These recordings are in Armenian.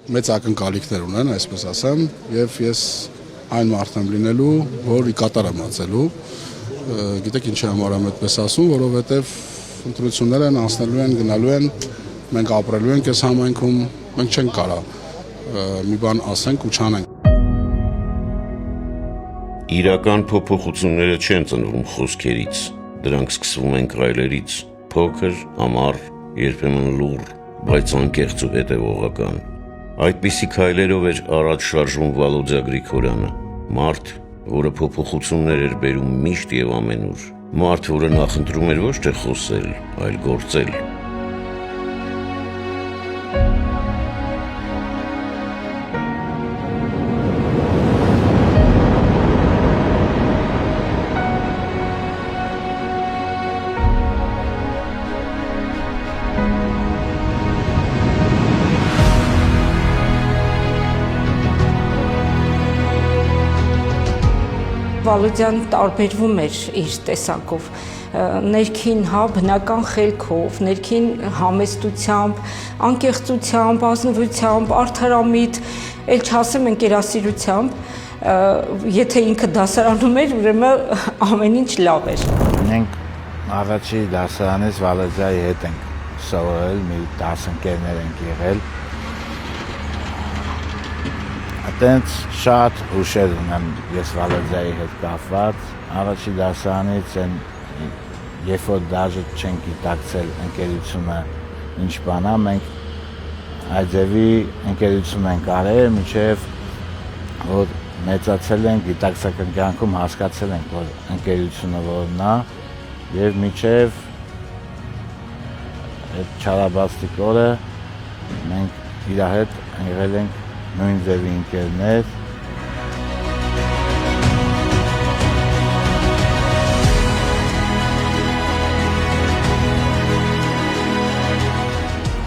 մեծ ակնկալիքներ ունեն, այսպես ասեմ, եւ ես այն մարդն եմ լինելու, որ ի կատար եմ ածելու։ Գիտեք ինչի համար եմ այդպես ասում, որովհետեւ ընտրություններ են, անցնելու են, գնալու են, մենք ապրելու ենք այս համայնքում, մենք չենք կարա մի բան ասենք ու չանենք։ Իրական փոփոխությունները չեն ծնվում խոսքերից, դրանք սկսվում են քայլերից, փոքր, ամառ, երբեմն լուռ, բայց անկեղծ ու հետևողական։ Այդպիսի քայլերով էր առաջ շարժվում Վալոդյա Գրիգորյանը, մարդ, որը փոփոխություններ էր բերում միշտ եւ ամենուր, մարդ, որը նախընտրում էր ոչ թե խոսել, այլ գործել։ Վալոդյան տարբերվում էր իր տեսակով, ներքին բնական խելքով, ներքին համեստությամբ, անկեղծությամբ, ազնվությամբ, արդարամիտ, էլ չասեմ ընկերասիրությամբ, եթե ինքը դասարանում էր, ուրեմն ամեն ինչ լավ էր։ Մենք առաջի դասարանից Վալոդյայի հետ ենք սովորել, մի 10 ընկերներ ենք եղել։ Այդտենց շատ հուշեր ունեմ ես Վալոդյայի հետ կապված, առաջի դասարանից են, երբ որ դաժե չենք գիտակցել ընկերությունը ինչ բան է, մենք այդ ձևի ընկերություն ենք արել, մինչև որ մեծացել ենք, գիտակցական կյանքում հասկացել ենք, որ ընկերությունը որն է, եւ մինչև այդ չարաբաստիկ օրը մենք իր հետ եղել ենք նույն ձևի ընկերներ։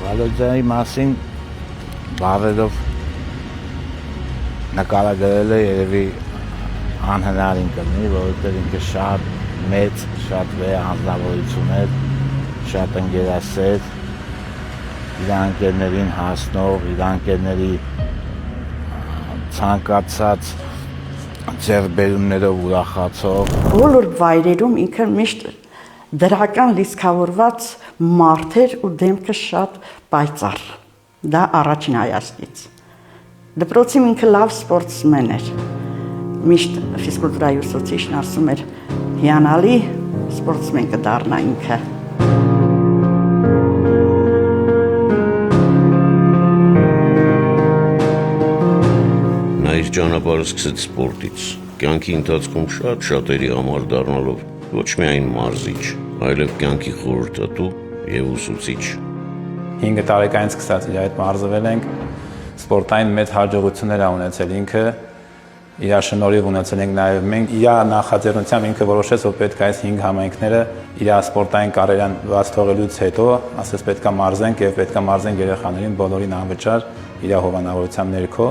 Վալոդյայի մասին բառերով նկարագրելը երևի անհնարին կլինի, որովհետև ինքը շատ մեծ, շատ վեհ անձնավորություն էր, շատ ընկերասեր, իր ընկերներին հասնող, իր ընկերների ցանկացած ձեռբերումներով ուրախացող։ Բոլոր վայրերում ինքը միշտ դրական լիցքավորված մարդ էր ու դեմքը շատ պայծառ։ Դա առաջին հայացքից։ Դպրոցում ինքը լավ սպորտսմեն էր։ Միշտ ֆիզկուլտուրայի ուսուցիչն ասում էր, հիանալի սպորտսմեն կդառնա ինքը։ Իր ճանապարհը սկսեց սպորտից, կյանքի ընթացքում շատերի համար դառնալով ոչ միայն մարզիչ, այլև կյանքի խորհրդատու եւ ուսուցիչ։ 5 տարեկանից սկսած իր հետ մարզվել ենք, սպորտային մեծ հաջողություններ ա ունեցել ինքը, իր շնորհիվ ունեցել ենք նաեւ մենք, իր նախաձեռնությամբ ինքը որոշեց, որ պետք է այս 5 համայնքները իր սպորտային կարիերան բաց թողելուց հետո, ասես պետք է մարզենք եւ պետք է մարզենք երեխաներին բոլորին անվճար իր հովանավորության ներքո։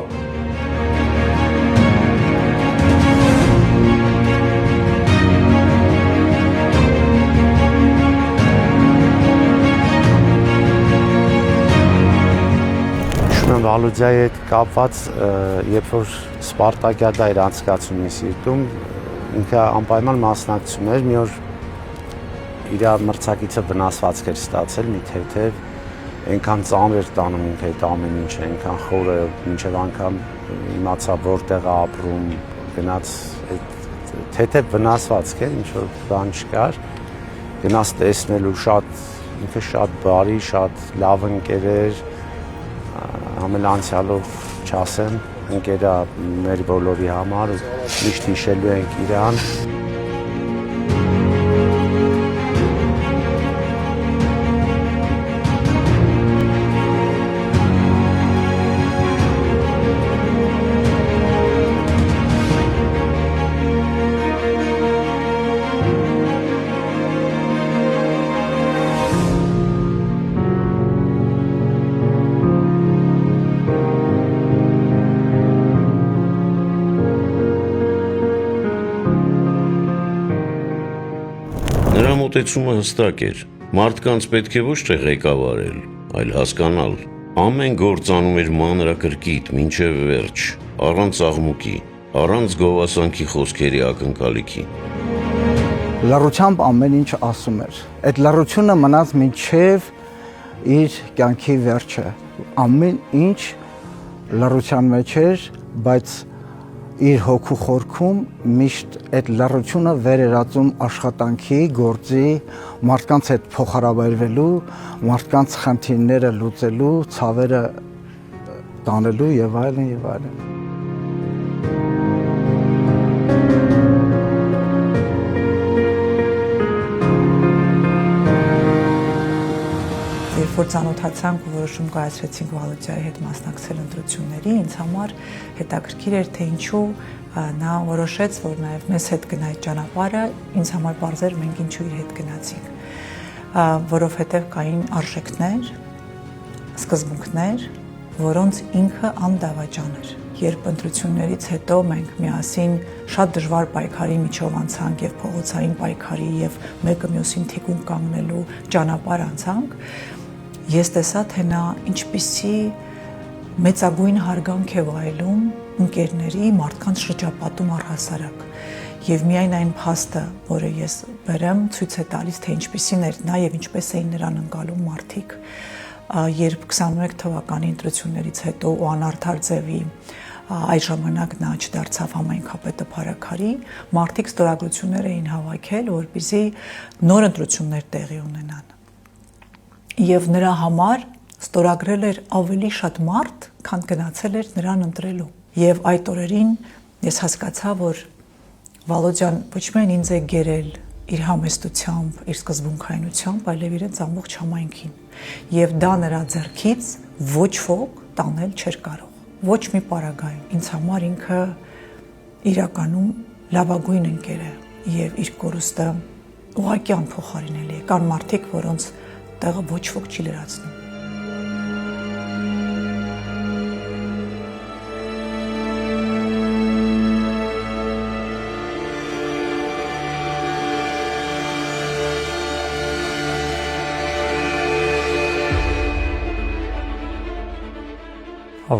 Վալոդյայի հետ կապված, երբ որ Սպարտակիադա էր անցկացում իր սիրտում, ինքը անպայման մասնակցում էր, մի օր իր մրցակիցը վնասվածք էր ստացել, մի թեթև, այնքան ծանր էր տանում ինքը այդ ամեն ինչը, այնքան խորը, մինչև անգամ իմացա որտեղ է ապրում, գնաց թեթև վնասվածք էր, ինչ որ բան չկար, գնաց տեսնելու ինքը շատ բարի, շատ լավ ընկեր էր, ամեն անցյալով չասեմ, ընկերա մեր բոլորի համար, միշտ հիշելու ենք իրան։ Մոտեցումը հստակ էր, մարդկանց պետք է ոչ թե ղեկավարել, այլ հասկանալ, Ամեն գործ անում էր մանրակրկիտ, մինչև վերջ, առանց աղմուկի, առանց գովասանքի խոսքերի ակնկալիքի։ Լռությամբ ամեն ինչ ասում էր։ Այդ լռությունը մնաց մինչև իր կյանքի վերջը։ Ամեն ինչ լռության մեջ էր, բայց իր հոգու խորքում միշտ այդ լռությունը վեր էր ածում աշխատանքի, գործի, մարդկանց հետ փոխհարաբերվելու, մարդկանց խնդիրները լուծելու, ցավերը տանելու եւ այլն եւ այլն։ Երբ որ ծանոթացանք ու որոշում կայացրեցինք Վալոդյայի հետ մասնակցել ընտրությունների, ինձ համար հետաքրքիր էր, թե ինչու նա որոշեց, որ նաև մեզ հետ գնա այդ ճանապարհը, ինձ համար պարզ էր մենք ինչու իր հետ գնացինք, որովհետև կային արժեքներ, սկզբունքներ, որոնց ինքը անդավաճան էր։ Երբ ընտրություններից հետո մենք միասին շատ դժվար պայքարի միջով անցանք եւ փողոցային պայքարի եւ մեկը մյուսին թիկուն կանգնելու ճանապարհ անցանք, ես տեսա, թե նա ինչպիսի մեծագույն հարգանք է վայելում ընկերների, մարդկանց շրջապատում առհասարակ։ Եվ միայն այն փաստը, որը ես բերեմ, ցույց է տալիս, թե ինչպիսին էր նա եւ ինչպես էին նրան ընկալում մարդիկ։ Երբ 21 թվականի ընտրություններից հետո ու անարդար ձևի այդ ժամանակ նա չդարձավ համայնքապետը Փարաքարի, մարդիկ ստորագրություններ էին հավաքել, որպեսզի նոր ընտրություններ տեղի ունենան։ Եվ նրա համար ստորագրել էր ավելի շատ մարդ, քան գնացել էր նրան ընտրելու։ Եվ այդ օրերին ես հասկացա, որ Վալոդյան ոչ միայն ինձ է գերել իր համեստությամբ, իր սկզբունքայնությամբ, այլև իրենց ամբողջ համայնքին։ Եվ դա նրա ձեռքից ոչ ոք տանել չէր կարող։ Ոչ մի պարագայում։ Ինձ համար ինքը իրականում լավագույն ընկեր է եւ իր կորուստը ուղղակի անփոխարինելի է։ Կան մարդիկ, որոնց տեղը ոչ ոք չի լրացնում։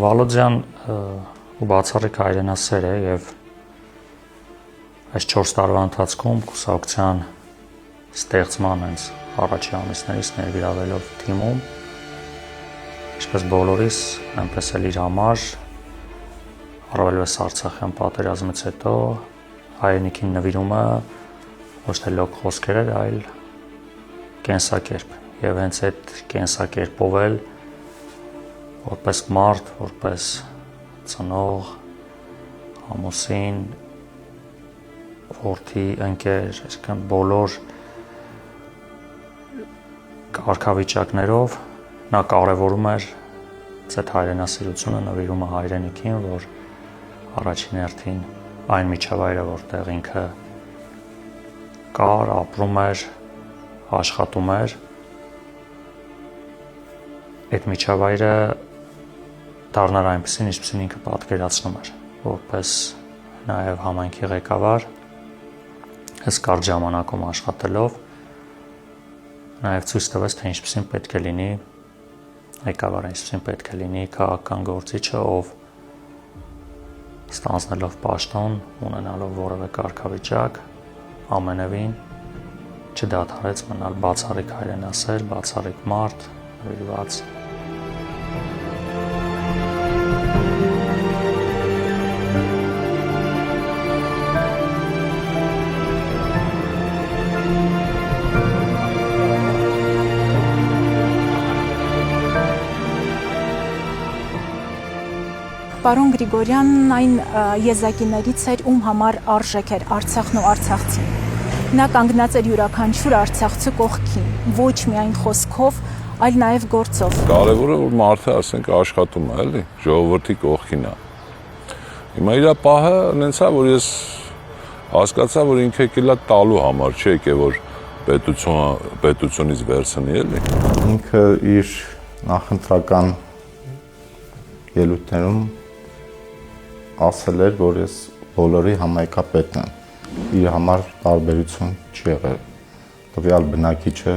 Վալոդյան ու բացառիկ հայրենասեր է եւ այս 4 տարվա ընթացքում կուսակցության ստեղծման հենց առաջի ամիսներից ներգրավելով թիմում, ինչպես բոլորիս, այնպես էլ իր համար, առավելևս Արցախյան պատերազմից հետո հայրենիքին նվիրումը ոչ թե լոկ խոսքեր էր, այլ կենսակերպ։ Եվ հենց այդ կենսակերպով էլ որպես մարդ, որպես ծնող, ամուսին, որդի, ընկեր, այսինքն բոլոր կարգավիճակներով նա կարևորում էր այդ հայրենասիրությունը, նվիրումը հայրենիքին, որ առաջին հերթին այն միջավայրը, որտեղ ինքը կար, ապրում էր, աշխատում էր, այդ միջավայրը դառնար այնպեսին, ինչպեսին ինքը պատկերացնում էր, որպես նաև համայնքի ղեկավար, հսկար ժամանակում աշխատելով, նաև ցույց տվեց, թե ինչպեսին պետք է լինի ղեկավարը, ինչպեսին պետք է լինի քաղաքական գործիչը, ով ստանձնելով պաշտոն, ունենալով որևէ կարգավիճակ, ամենևին չդադարեց մնալ բացառիկ հայրենասեր, բացառիկ մարդ, նվիրված Պարոն Գրիգորյանն այն եզակիներից էր, ում համար արժեք էր Արցախն ու արցախցին։ Նա կանգնած էր յուրաքանչյուր արցախցու կողքին, ոչ միայն խոսքով, այլ նաև գործով։ Կարևորը որ մարդը, ասենք, աշխատում է, էլի, ժողովրդի կողքին է։ Հիմա իր պահը նենց է, որ ես հասկացա, որ ինքը եկել է տալու համար, չի եկել որ պետությունից վերցնի, էլի։ Ինքը իր նախընտրական ելույթներում ասել էր, որ ես բոլորի համայնքապետն եմ։ Իր համար տարբերություն չի եղել։ Տվյալ բնակիչը,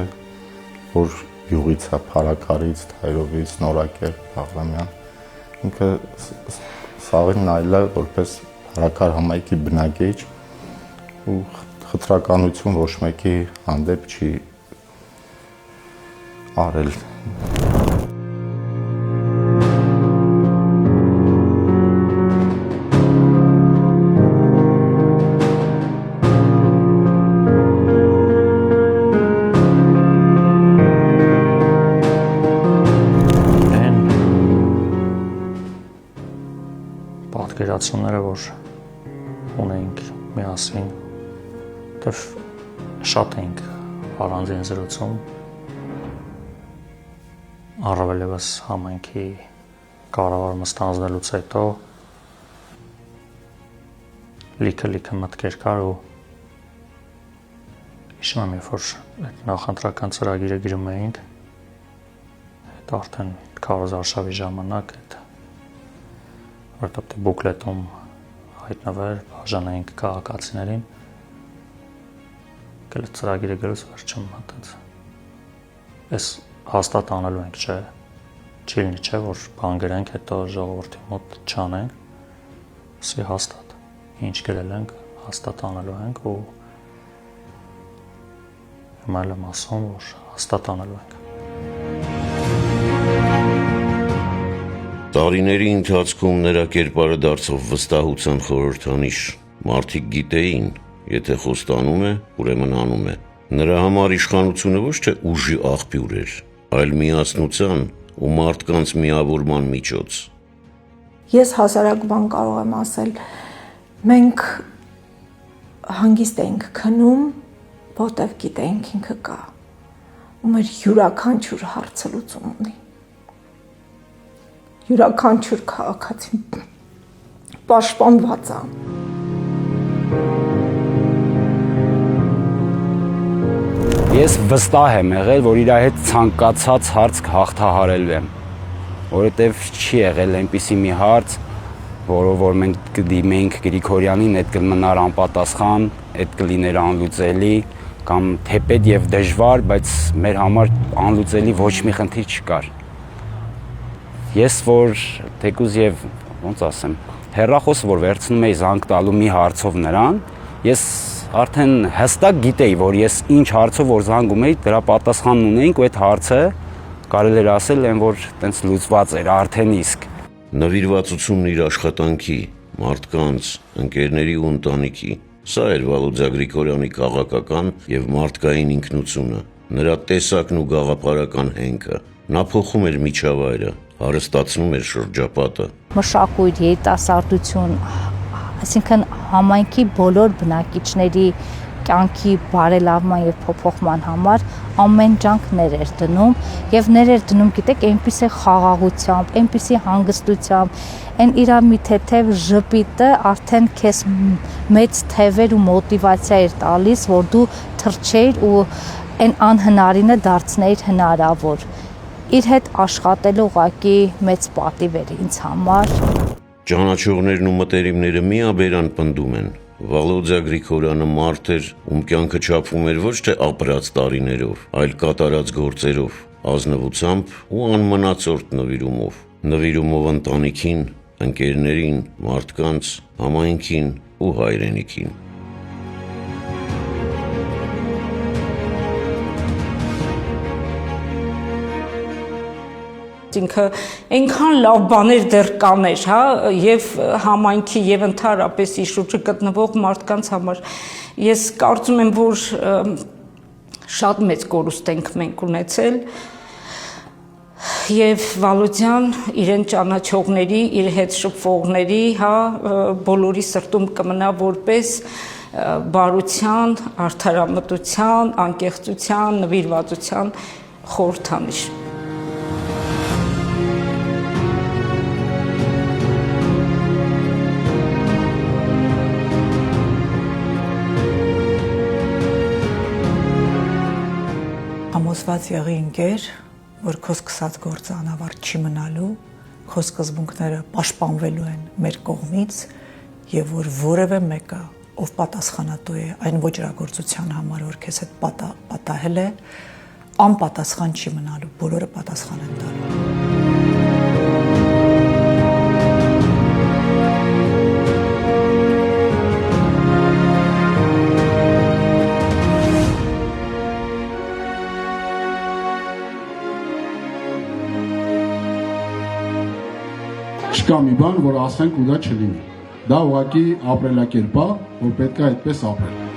որ յուղից է, Փարաքարից, Թայրովից, Նորակեր, Բաղրամյան։ Ինքը սաղին նայել է որպես Փարաքար համայնքի բնակիչ ու խտրականություն ոչ մեկի հանդեպ չի արել։ Պատկերացումները, որ ունենք միասին, դեռ շատ ենք առանձին զրուցում, առավել ևս համայնքի կառավարումը ստանձնելուց հետո լիքը մտքեր կար ու հիշում եմ, երբ որ այդ նախընտրական ծրագիրը գրում էինք, այդ արդեն քարոզարշավի ժամանակ որտեղ բուկլետում հայտնվեր, բաժանեինք քաղաքացիներին, գլխ ծրագիրը գրուց վերջում մտած։ Այս հաստատ անելու ենք, չէ, չի լինի, չէ, որ բան գրենք, հետո ժողովրդի մոտ չանենք, սի հաստատ, ինչ գրել ենք, հաստատ անելու ենք ու հիմա եմ ասում, որ հաստատ անելու ենք։ Տարիների ընթացքում նրա կերպարը դարձավ վստահության խորհրդանիշ, մարդիկ գիտեին, եթե խոստանում է, ուրեմն անում է։ Նրա համար իշխանությունը ոչ թե ուժի աղբյուր էր, այլ միասնության ու մարդկանց միավորման միջոց։ Ես հասարակ բան կարող եմ ասել, մենք հանգիստ էինք քնում, որտեղ գիտեինք ինքը կա, ու մեր յուրաքանչյուր հարցը լուծում ունի։ Յուրաքանչյուր քաղաքացին պաշտպանված է։ Ես վստահ եմ եղել, որ իր հետ ցանկացած հարց հաղթահարելու եմ, որովհետև չի եղել այնպիսի մի հարց, որով որ մենք կդիմեինք Գրիգորյանին, այդ կմնար անպատասխան, այդ կլիներ անլուծելի, կամ թեպետ եւ դժվար, բայց մեր համար անլուծելի ոչ մի խնդիր չկար։ Ես որ թեկուզ եւ ոնց ասեմ, հեռախոսը որ վերցնում էի զանգ տալու մի հարցով նրան, ես արդեն հստակ գիտեի, որ ես ինչ հարցով որ զանգում էի, դրա պատասխանն ունեինք ու այդ հարցը կարելի էր ասել այն որ տենց լուծված էր արդեն իսկ։ Նվիրվածությունն իր աշխատանքի, մարդկանց, ընկերների ու ընտանիքի, սա էր Վալոդյա Գրիգորյանի քաղաքական եւ մարդկային ինքնությունը, նրա տեսակն ու գաղափարական հենքը։ Նա փոխում էր միջավայրը, հարստացնում էր շրջապատը։ Մշակույթ, երիտասարդություն, այսինքն համայնքի բոլոր բնակիչների կյանքի բարելավման եւ փոփոխման համար ամեն ջանք էր դնում եւ էր դնում, գիտեք, այնպիսի խաղաղությամբ, այնպիսի հանգստությամբ, այն իր մի թեթև ժպիտը արդեն քեզ մեծ թևեր ու մոտիվացիա էր տալիս, որ դու թռչեիր ու այն անհնարինը դարձնեիր հնարավոր։ Իր հետ աշխատելու ուղղակի մեծ պատիվ էր ինձ համար։ Ճանաչողներն ու մտերիմները միաբերան պնդում են, Վալոդյա Գրիգորյանը մարդ էր, ում կյանքը չափվում էր ոչ թե ապրած տարիներով, այլ կատարած գործերով, ազնվությամբ ու անմնացորդ նվիրումով ընտանիքին, ընկերներին, մարդկանց, համայնքին ու հայրենիքին։ Ինքը այնքան լավ բաներ դեռ կաներ, հա, եւ համայնքի եւ ընդհանրապես իր շուրջը գտնվող մարդկանց համար։ Ես կարծում եմ, որ շատ մեծ կորուստ ենք մենք ունեցել եւ Վալոդյան իրեն ճանաչողների, իր հետ շփվողների, հա, բոլորի սրտում կմնա որպես բարության, արդարամտության, անկեղծության, նվիրվածության խորհրդանիշ։ Համոզված եղի ընկեր, որ քո սկսած գործը անավարտ չի մնալու, քո սկզբունքները պաշտպանվելու են մեր կողմից եւ որ որևէ մեկը, ով պատասխանատու է այն ոճրագործության համար, որ քեզ հետ պատահել է, անպատասխան չի մնալու, բոլորը պատասխան են տալու։ Չկա մի բան, որ ասենք ու դա չլինի։ Դա ուղղակի ապրելակերպ է, որ պետք է այդպես ապրել։